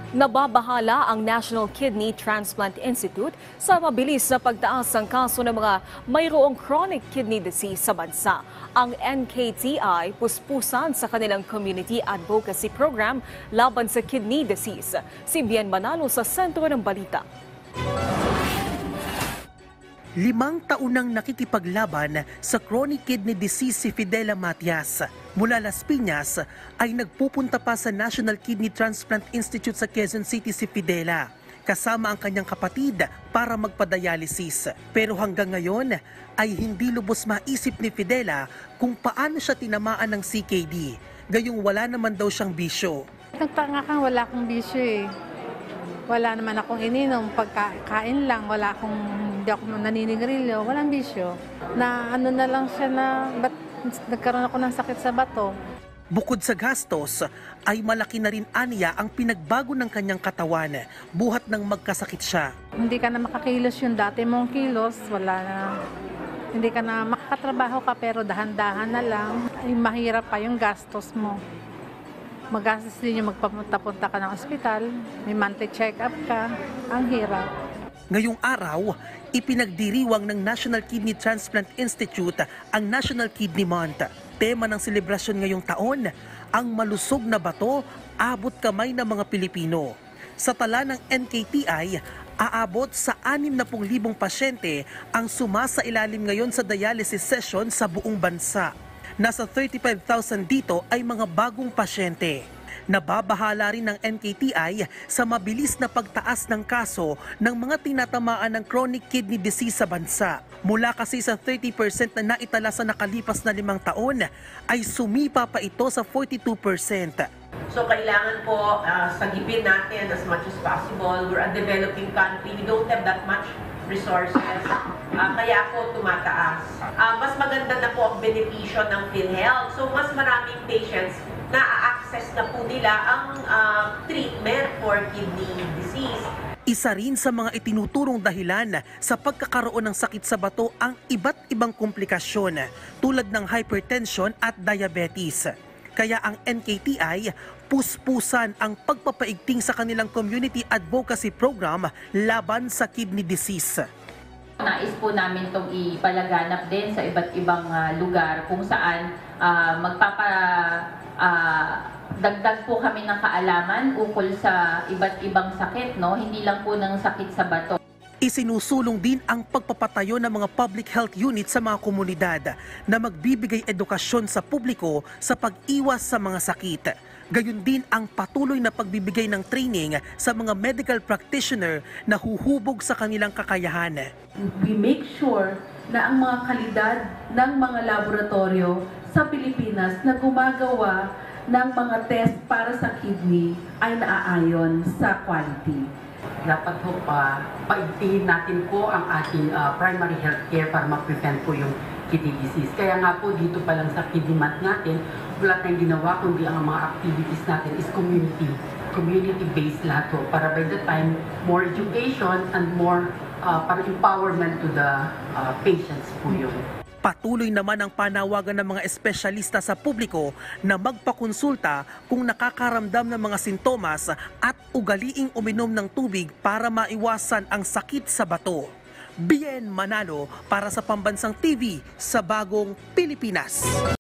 Nababahala ang National Kidney Transplant Institute sa mabilis na pagtaas ng kaso ng mga mayroong chronic kidney disease sa bansa. Ang NKTI puspusan sa kanilang community advocacy program laban sa kidney disease. Si Bien Manalo sa sentro ng balita. 5 taon nang nakikipaglaban sa chronic kidney disease si Fidela Matias. Mula Las Piñas ay nagpupunta pa sa National Kidney Transplant Institute sa Quezon City si Fidela, kasama ang kanyang kapatid para magpadialysis. Pero hanggang ngayon ay hindi lubos maisip ni Fidela kung paano siya tinamaan ng CKD, gayong wala naman daw siyang bisyo. Nagtanga kang wala akong bisyo eh. Wala naman akong ininom, pagkain lang, hindi ako naninigarilyo, walang bisyo. Na ano na lang siya na, ba't nagkaroon ako ng sakit sa bato. Bukod sa gastos, ay malaki na rin aniya ang pinagbago ng kanyang katawan, buhat ng magkasakit siya. Hindi ka na makakilos yung dati mong kilos, wala na. Hindi ka na makakatrabaho ka pero dahan-dahan na lang. Ay, mahirap pa yung gastos mo. Magastos din yung magpapunta-punta ka ng ospital, may monthly check-up ka, ang hirap. Ngayong araw, ipinagdiriwang ng National Kidney Transplant Institute ang National Kidney Month. Tema ng selebrasyon ngayong taon, ang malusog na bato, abot kamay ng mga Pilipino. Sa tala ng NKTI, aabot sa 60,000 pasyente ang sumasailalim ngayon sa dialysis session sa buong bansa. Nasa 35,000 dito ay mga bagong pasyente. Nababahala rin ng NKTI sa mabilis na pagtaas ng kaso ng mga tinatamaan ng chronic kidney disease sa bansa. Mula kasi sa 30% na naitala sa nakalipas na 5 taon, ay sumipa pa ito sa 42%. So kailangan po sagipin natin as much as possible. We're a developing country. We don't have that much resources. Kaya po tumataas. Mas maganda na po ang benepisyo ng PhilHealth. So mas maraming patients na a-access na po nila ang treatment for kidney disease. Isa rin sa mga itinuturong dahilan sa pagkakaroon ng sakit sa bato ang iba't ibang komplikasyon tulad ng hypertension at diabetes. Kaya ang NKTI puspusan ang pagpapaigting sa kanilang community advocacy program laban sa kidney disease. Nais po namin itong ipalaganap din sa iba't ibang lugar kung saan dagdag po kami ng kaalaman ukol sa iba't ibang sakit, no? Hindi lang po ng sakit sa bato. Isinusulong din ang pagpapatayo ng mga public health unit sa mga komunidad na magbibigay edukasyon sa publiko sa pag-iwas sa mga sakit. Gayon din ang patuloy na pagbibigay ng training sa mga medical practitioner na huhubog sa kanilang kakayahan. We make sure na ang mga kalidad ng mga laboratorio sa Pilipinas na gumagawa ng mga test para sa kidney ay naaayon sa quality. Dapat po paigtingin natin po ang ating primary health care para ma-prevent po yung kidney disease. Kaya nga po dito pa lang sa kidney month natin, wala tayong ginawa kundi ang mga activities natin is community-based lahat po. Para by the time, more education and more para empowerment to the patients po yun. Patuloy naman ang panawagan ng mga espesyalista sa publiko na magpakonsulta kung nakakaramdam ng mga sintomas at ugaliing uminom ng tubig para maiwasan ang sakit sa bato. Bien Manalo para sa Pambansang TV sa Bagong Pilipinas.